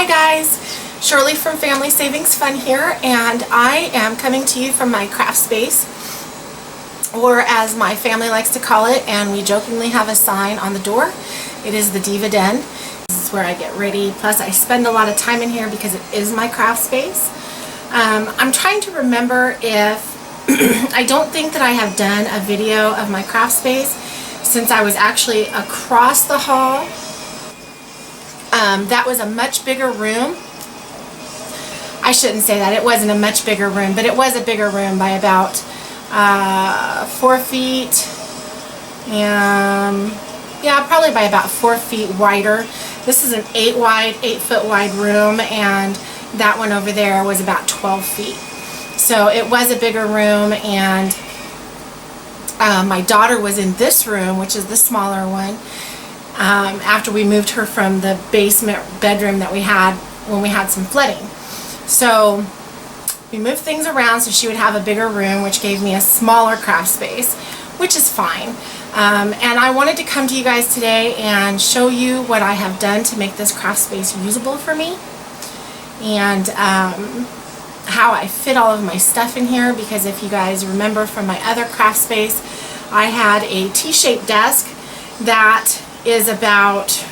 Hi guys, Shirley from Family Savings Fun here, and I am coming to you from my craft space, or as my family likes to call it, and we jokingly have a sign on the door. It is the Diva Den. This is where I get ready, plus I spend a lot of time in here because it is my craft space. I'm trying to remember if I don't think that I have done a video of my craft space since I was actually across the hall. That was a much bigger room. I shouldn't say that. It wasn't a much bigger room, but it was a bigger room by about 4 feet. Yeah, probably by about 4 feet wider. This is an 8 foot wide room, and that one over there was about 12 feet. So it was a bigger room, and my daughter was in this room, which is the smaller one, after we moved her from the basement bedroom that we had when we had some flooding. So we moved things around so she would have a bigger room, which gave me a smaller craft space, which is fine. And I wanted to come to you guys today and show you what I have done to make this craft space usable for me, and how I fit all of my stuff in here, because if you guys remember from my other craft space, I had a T-shaped desk that is about,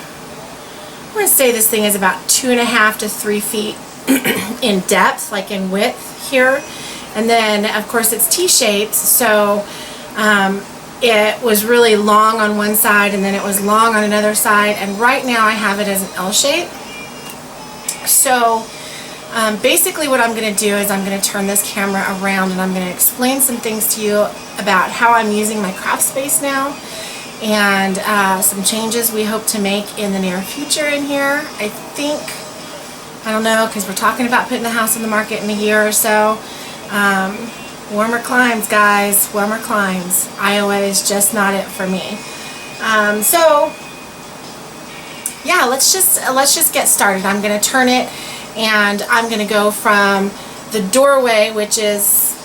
I'm going to say this thing is about 2.5 to 3 feet in depth, like in width here, and then of course it's T-shaped, so it was really long on one side and then it was long on another side, and right now I have it as an L shape. So basically what I'm going to do is I'm going to turn this camera around and I'm going to explain some things to you about how I'm using my craft space now, and some changes we hope to make in the near future in here. I don't know, because we're talking about putting the house on the market in a year or so. Warmer climes, guys, warmer climes. Iowa is just not it for me. So yeah, let's just get started. I'm going to turn it, and I'm going to go from the doorway, which is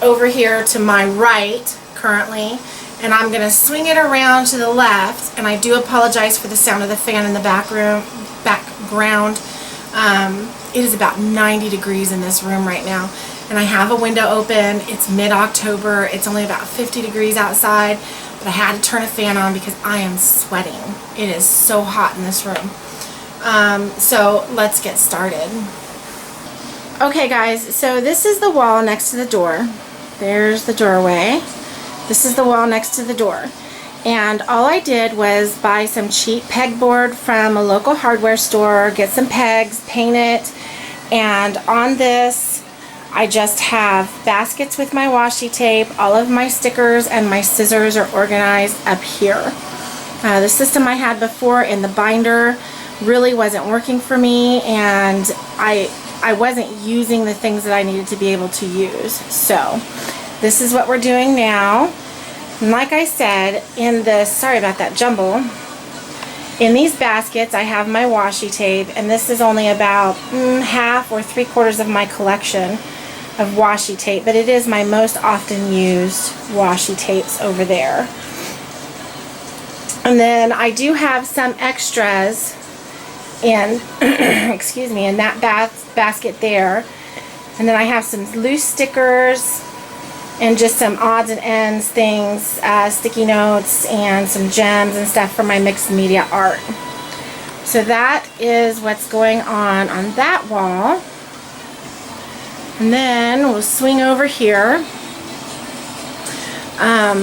over here to my right currently, and I'm going to swing it around to the left. And I do apologize for the sound of the fan in the background. It is about 90 degrees in this room right now, and I have a window open. It's mid-October. It's only about 50 degrees outside, but I had to turn a fan on because I am sweating. It is so hot in this room. So let's get started. Okay guys, so this is the wall next to the door. There's the doorway. This is the wall next to the door. And all I did was buy some cheap pegboard from a local hardware store, get some pegs, paint it, and on this I just have baskets with my washi tape. All of my stickers and my scissors are organized up here. The system I had before in the binder really wasn't working for me, and I wasn't using the things that I needed to be able to use. So this is what we're doing now. And like I said, in the, sorry about that jumble, in these baskets I have my washi tape, and this is only about half or 3/4 of my collection of washi tape, but it is my most often used washi tapes over there. And then I do have some extras in excuse me, in that basket there, and then I have some loose stickers and just some odds and ends things, sticky notes and some gems and stuff for my mixed media art. So that is what's going on that wall. And then we'll swing over here. Let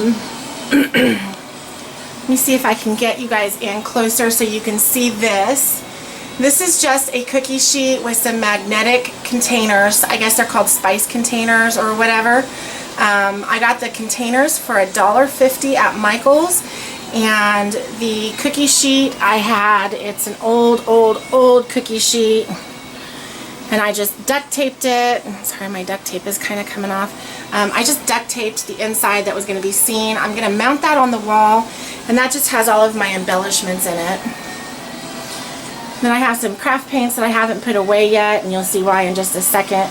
me see if I can get you guys in closer so you can see this. This is just a cookie sheet with some magnetic containers. I guess they're called spice containers or whatever. I got the containers for $1.50 at Michael's, and the cookie sheet I had, it's an old cookie sheet, and I just duct taped it. Sorry, my duct tape is kind of coming off. I just duct taped the inside that was going to be seen. I'm going to mount that on the wall, and that just has all of my embellishments in it. Then I have some craft paints that I haven't put away yet, and you'll see why in just a second.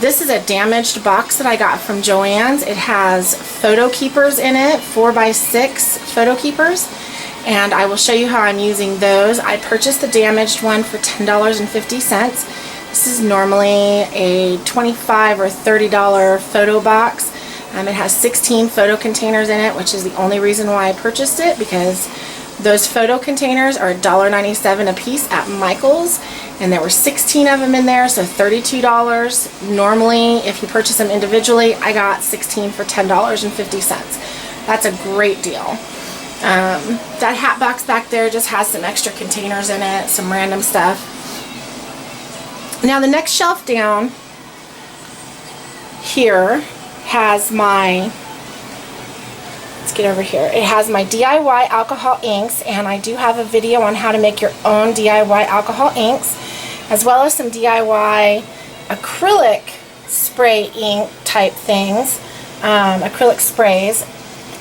This is a damaged box that I got from Joann's. It has photo keepers in it, 4x6 photo keepers, and I will show you how I'm using those. I purchased the damaged one for $10.50. This is normally a $25 or $30 photo box. It has 16 photo containers in it, which is the only reason why I purchased it, because those photo containers are $1.97 a piece at Michael's, and there were 16 of them in there, so $32. Normally, if you purchase them individually, I got 16 for $10.50. That's a great deal. That hat box back there just has some extra containers in it, some random stuff. Now the next shelf down here has my, let's get over here, it has my DIY alcohol inks, and I do have a video on how to make your own DIY alcohol inks, as well as some DIY acrylic spray ink type things, acrylic sprays.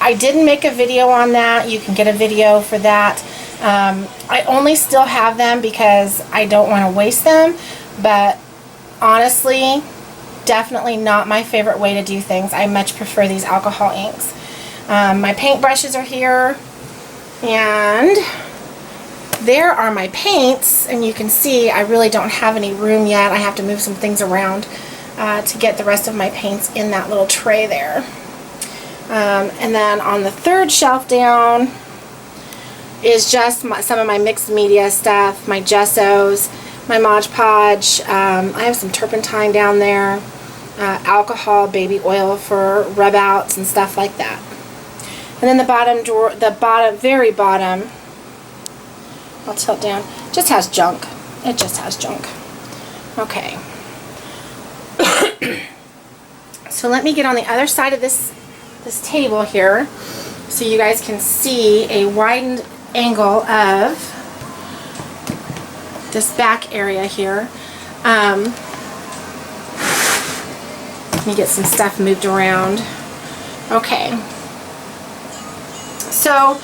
I didn't make a video on that. You can get a video for that. I only still have them because I don't want to waste them, but honestly, definitely not my favorite way to do things. I much prefer these alcohol inks. My paint brushes are here, and there are my paints, and you can see I really don't have any room yet. I have to move some things around to get the rest of my paints in that little tray there. And then on the third shelf down is just some of my mixed media stuff, my gessos, my Mod Podge. I have some turpentine down there, alcohol, baby oil for rub outs and stuff like that. And then the bottom drawer, very bottom, I'll tilt down, just has junk. It just has junk. Okay. So let me get on the other side of this table here so you guys can see a widened angle of this back area here. Let me get some stuff moved around. Okay. So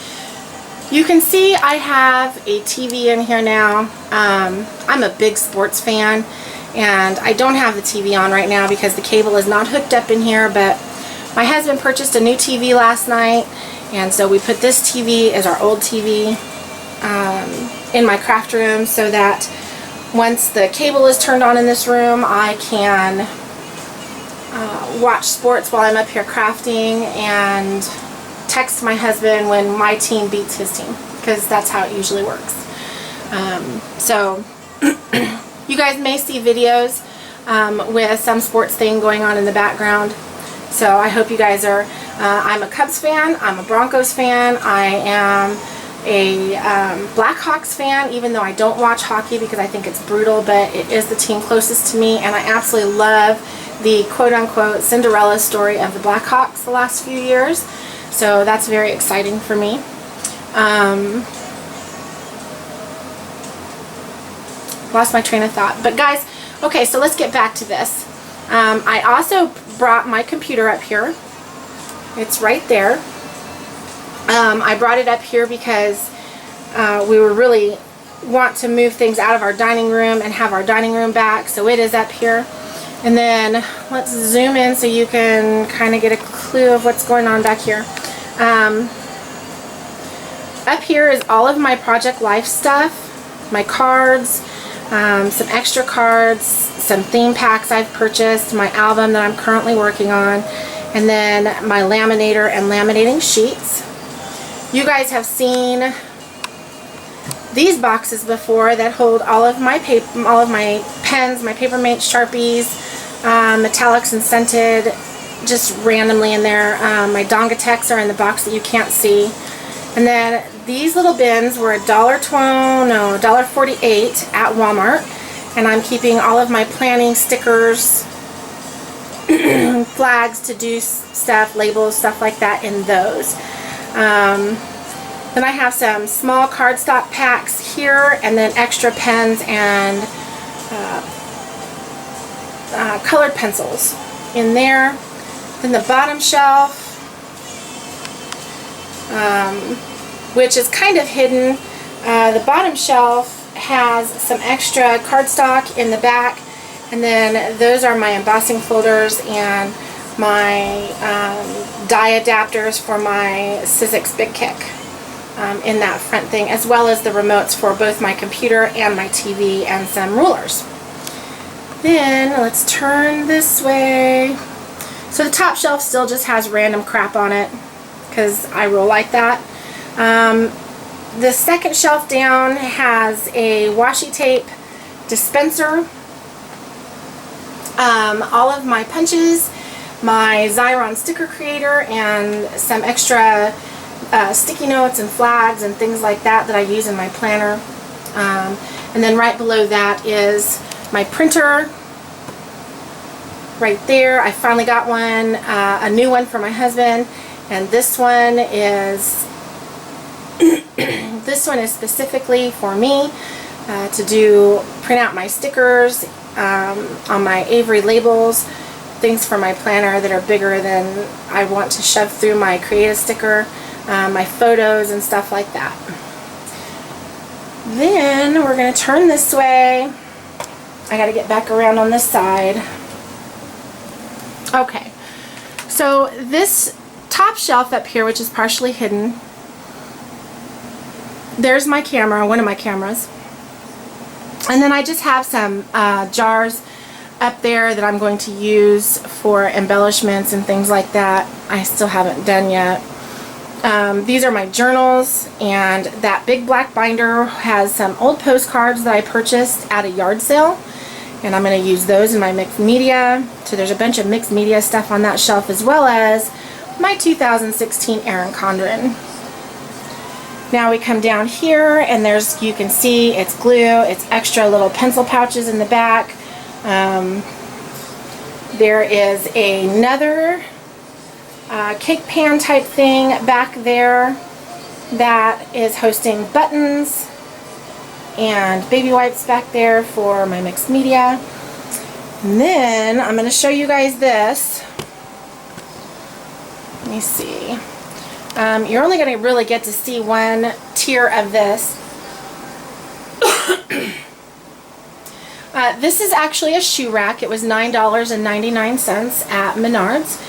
you can see I have a TV in here now. I'm a big sports fan, and I don't have the TV on right now because the cable is not hooked up in here, but my husband purchased a new TV last night, and so we put this TV as our old TV in my craft room so that once the cable is turned on in this room, I can watch sports while I'm up here crafting and text my husband when my team beats his team, because that's how it usually works. So you guys may see videos with some sports thing going on in the background. So I hope you guys are, I'm a Cubs fan, I'm a Broncos fan, I am a Blackhawks fan, even though I don't watch hockey because I think it's brutal, but it is the team closest to me, and I absolutely love the quote-unquote Cinderella story of the Blackhawks the last few years. So that's very exciting for me. Lost my train of thought. But guys, okay, so let's get back to this. I also brought my computer up here. It's right there. I brought it up here because we were really want to move things out of our dining room and have our dining room back, so it is up here. And then let's zoom in so you can kind of get a clue of what's going on back here. Up here is all of my Project Life stuff, my cards, some extra cards, some theme packs I've purchased, my album that I'm currently working on, and then my laminator and laminating sheets. You guys have seen these boxes before that hold all of my paper, all of my pens, my Paper Mate, Sharpies, metallics and scented, just randomly in there. My Dongatex are in the box that you can't see. And then these little bins were $1.48 at Walmart, and I'm keeping all of my planning stickers, flags to do stuff, labels, stuff like that in those. Then I have some small cardstock packs here, and then extra pens and colored pencils in there. Then the bottom shelf, which is kind of hidden. The bottom shelf has some extra cardstock in the back, and then those are my embossing folders and my die adapters for my Sizzix Big Kick. in that front thing, as well as the remotes for both my computer and my TV and some rulers. Then let's turn this way. So the top shelf still just has random crap on it because I roll like that. The second shelf down has a washi tape dispenser, all of my punches, my Xyron sticker creator, and some extra sticky notes and flags and things like that I use in my planner. And then right below that is my printer right there. I finally got one, a new one for my husband, and this one is this one is specifically for me to print out my stickers on my Avery labels, things for my planner that are bigger than I want to shove through my creative sticker, my photos and stuff like that. Then we're going to turn this way. I got to get back around on this side. Okay, so this top shelf up here, which is partially hidden, there's my camera, one of my cameras. And then I just have some jars up there that I'm going to use for embellishments and things like that. I still haven't done yet. These are my journals, and that big black binder has some old postcards that I purchased at a yard sale, and I'm going to use those in my mixed media. So there's a bunch of mixed media stuff on that shelf, as well as my 2016 Erin Condren. Now we come down here, and there's, you can see it's glue, it's extra little pencil pouches in the back. There is another cake pan type thing back there that is hosting buttons, and baby wipes back there for my mixed media. And then I'm going to show you guys this. Let me see. You're only going to really get to see one tier of this. This is actually a shoe rack. It was $9.99 at Menards,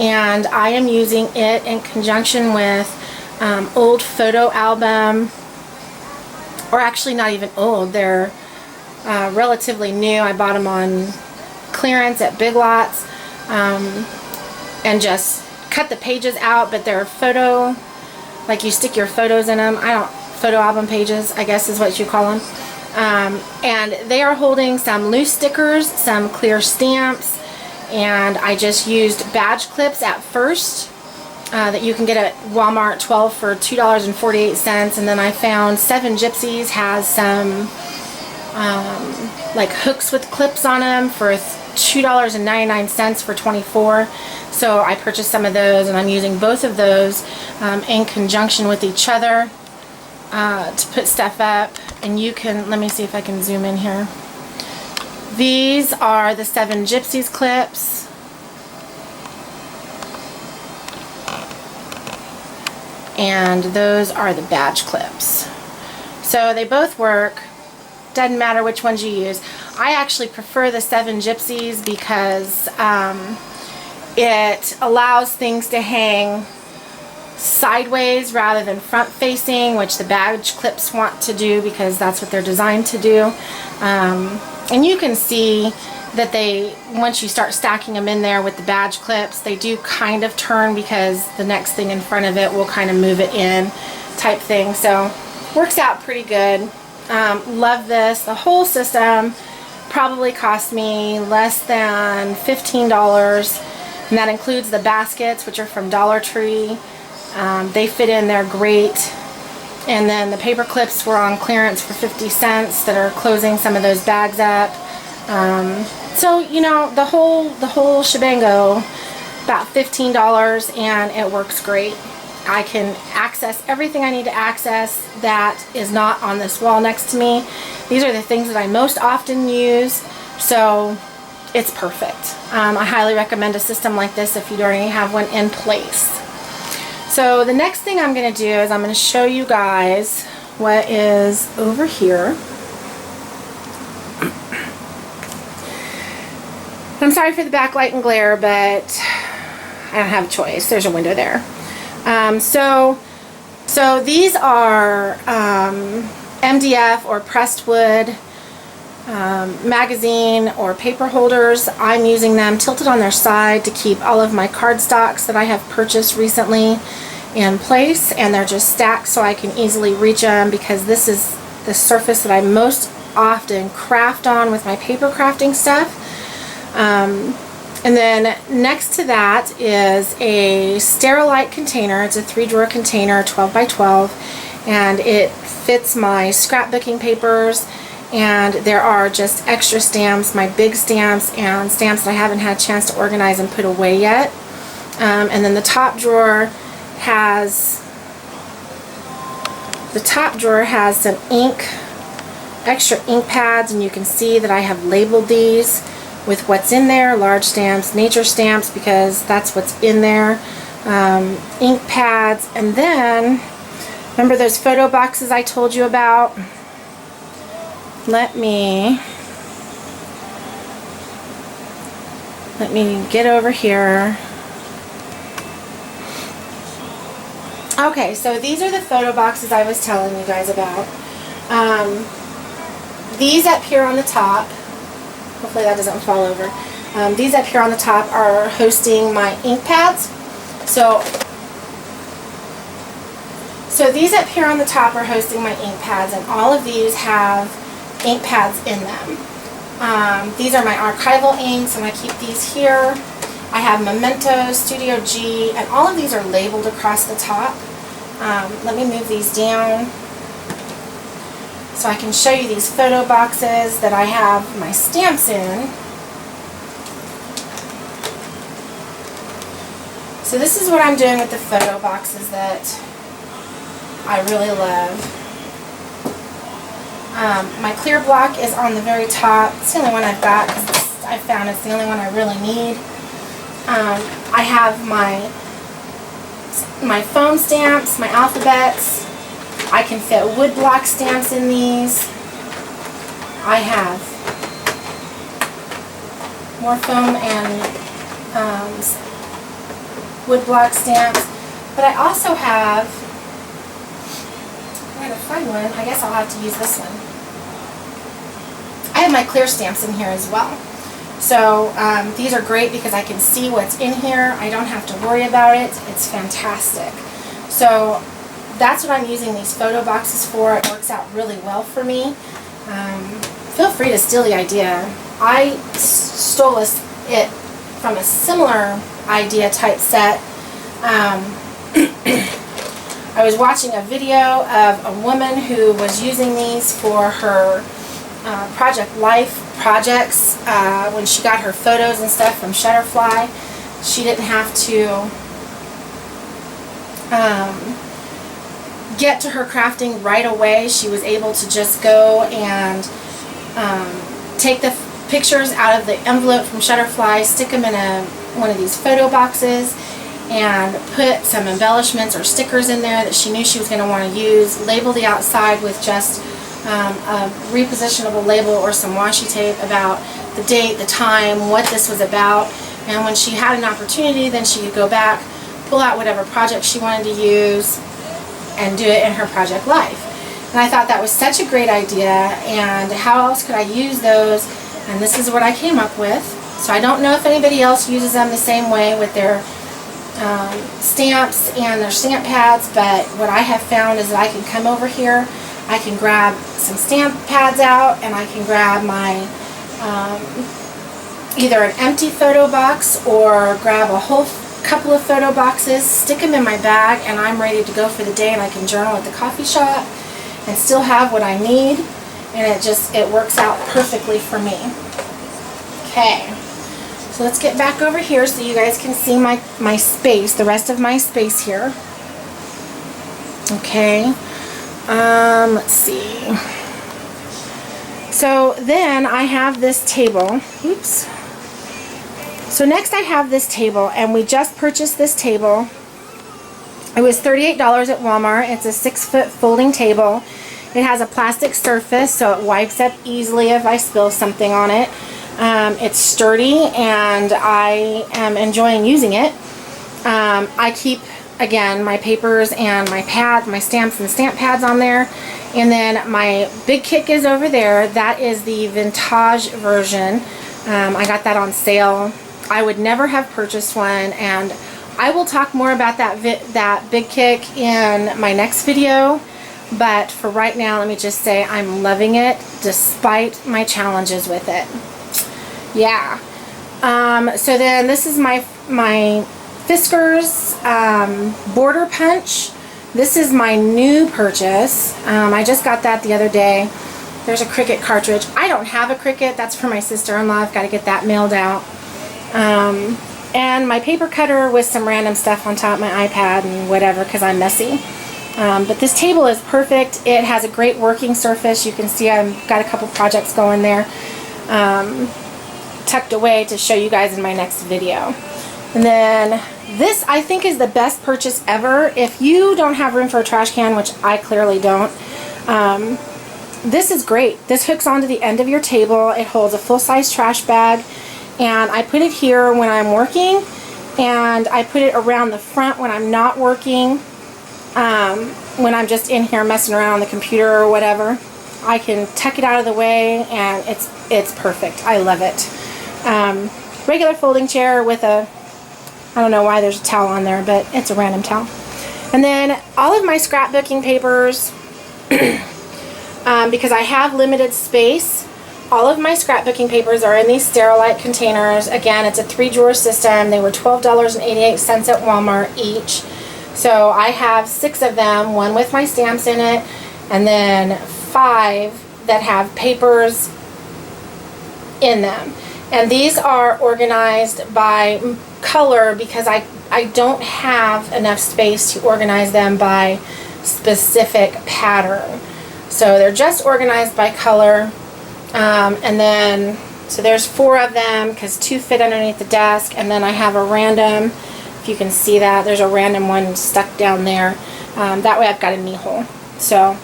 and I am using it in conjunction with old photo album, or actually not even old, they're relatively new. I bought them on clearance at Big Lots, and just cut the pages out, but they're photo, like you stick your photos in them. Photo album pages, I guess is what you call them. And they are holding some loose stickers, some clear stamps, and I just used badge clips at first that you can get at Walmart, 12 for $2.48, and then I found 7 Gypsies has some like hooks with clips on them for $2.99 for 24. So I purchased some of those, and I'm using both of those in conjunction with each other to put stuff up. And you can, let me see if I can zoom in here. These are the 7 Gypsies clips. And those are the badge clips. So they both work. Doesn't matter which ones you use. I actually prefer the 7 Gypsies because it allows things to hang sideways rather than front facing, which the badge clips want to do because that's what they're designed to do. And you can see that they, once you start stacking them in there with the badge clips, they do kind of turn because the next thing in front of it will kind of move it in type thing. So works out pretty good. Love this. The whole system probably cost me less than $15, and that includes the baskets, which are from Dollar Tree. They fit in there great. And then the paper clips were on clearance for 50 cents that are closing some of those bags up. So, you know, the whole shebango, about $15, and it works great. I can access everything I need to access that is not on this wall next to me. These are the things that I most often use, so it's perfect. I highly recommend a system like this if you already have one in place. So the next thing I'm going to do is I'm going to show you guys what is over here. I'm sorry for the backlight and glare, but I don't have a choice. There's a window there. So So these are MDF or pressed wood magazine or paper holders. I'm using them tilted on their side to keep all of my cardstocks that I have purchased recently in place, and they're just stacked so I can easily reach them, because this is the surface that I most often craft on with my paper crafting stuff. And then next to that is a Sterilite container. It's a 3-drawer container, 12 by 12, and it fits my scrapbooking papers, and there are just extra stamps, my big stamps, and stamps that I haven't had a chance to organize and put away yet. And then the top drawer has some extra ink pads, and you can see that I have labeled these with what's in there: large stamps, nature stamps, because that's what's in there, ink pads, and then remember those photo boxes I told you about? Let me get over here. Okay, so these are the photo boxes I was telling you guys about. These up here on the top, hopefully that doesn't fall over. These up here on the top are hosting my ink pads. So these up here on the top are hosting my ink pads, and all of these have ink pads in them. These are my archival inks, and I keep these here. I have Memento, Studio G, and all of these are labeled across the top. Let me move these down so I can show you these photo boxes that I have my stamps in. So this is what I'm doing with the photo boxes that I really love. My clear block is on the very top. It's the only one I've got because I found it's the only one I really need. I have my foam stamps, my alphabets. I can fit wood block stamps in these. I have more foam and wood block stamps, but I also have, I gotta find one, I guess I'll have to use this one. I have my clear stamps in here as well. So these are great because I can see what's in here. I don't have to worry about it. It's fantastic. So that's what I'm using these photo boxes for. It works out really well for me. Feel free to steal the idea. I stole it from a similar idea type set. I was watching a video of a woman who was using these for her Project Life projects. When she got her photos and stuff from Shutterfly, she didn't have to get to her crafting right away. She was able to just go and take the pictures out of the envelope from Shutterfly, stick them in one of these photo boxes, and put some embellishments or stickers in there that she knew she was going to want to use, label the outside with just a repositionable label or some washi tape about the date, the time, what this was about, and when she had an opportunity, then she could go back, pull out whatever project she wanted to use, and do it in her Project Life. And I thought that was such a great idea, and how else could I use those? And this is what I came up with. So I don't know if anybody else uses them the same way with their stamps and their stamp pads, but what I have found is that I can come over here, I can grab some stamp pads out, and I can grab my either an empty photo box or grab a whole couple of photo boxes, stick them in my bag, and I'm ready to go for the day, and I can journal at the coffee shop and still have what I need, and it works out perfectly for me. Okay, so let's get back over here so you guys can see my space, the rest of my space here. Okay, let's see. So then I have this table. Oops. So next I have this table, and we just purchased this table. It was $38 at Walmart. It's a 6-foot folding table. It has a plastic surface, so it wipes up easily if I spill something on it. It's sturdy, and I am enjoying using it. I keep again, my papers and my pads, my stamps and stamp pads on there. And then my big kick is over there. That is the vintage version. I got that on sale. I would never have purchased one, and I will talk more about that big kick in my next video. But for right now, let me just say I'm loving it despite my challenges with it. Yeah. So then this is my Fiskars border punch. This is my new purchase. I just got that the other day. There's a Cricut cartridge. I don't have a Cricut. That's for my sister-in-law. I've got to get that mailed out. And my paper cutter with some random stuff on top, my iPad and whatever, because I'm messy. But this table is perfect. It has a great working surface. You can see I've got a couple projects going there, tucked away to show you guys in my next video. And then this, I think, is the best purchase ever. If you don't have room for a trash can, which I clearly don't, this is great. This hooks onto the end of your table. It holds a full-size trash bag, and I put it here when I'm working, and I put it around the front when I'm not working. When I'm just in here messing around on the computer or whatever, I can tuck it out of the way, and it's perfect. I love it. Regular folding chair with a, I don't know why there's a towel on there, but it's a random towel. And then all of my scrapbooking papers, because I have limited space, all of my scrapbooking papers are in these Sterilite containers. Again, it's a 3-drawer system. They were $12.88 at Walmart each. So I have 6 of them, 1 with my stamps in it, and then 5 that have papers in them. And these are organized by color because I don't have enough space to organize them by specific pattern. So they're just organized by color. And then, so there's 4 of them because 2 fit underneath the desk, and then I have a random, if you can see that, there's a random one stuck down there. That way I've got a knee hole. So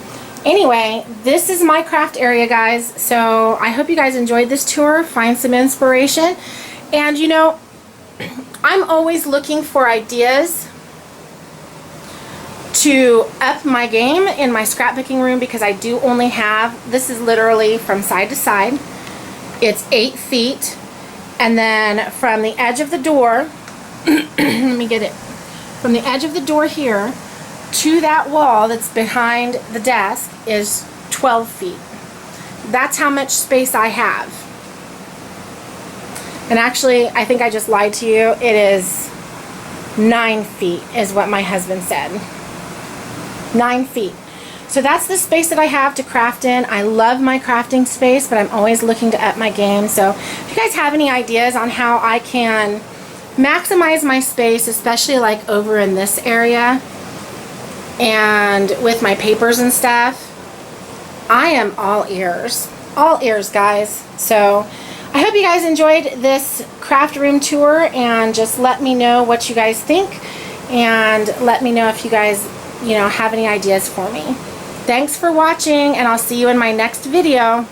anyway, this is my craft area, guys. So I hope you guys enjoyed this tour, find some inspiration. And you know, I'm always looking for ideas to up my game in my scrapbooking room because I do only have, this is literally from side to side. It's 8 feet. And then from the edge of the door, let me get it, from the edge of the door here to that wall that's behind the desk is 12 feet. That's how much space I have. And actually, I think I just lied to you. It is 9 feet is what my husband said. 9 feet. So that's the space that I have to craft in. I love my crafting space, but I'm always looking to up my game. So if you guys have any ideas on how I can maximize my space, especially like over in this area and with my papers and stuff, I am all ears. All ears, guys. So I hope you guys enjoyed this craft room tour, and just let me know what you guys think, and let me know if you guys, you know, have any ideas for me. Thanks for watching, and I'll see you in my next video.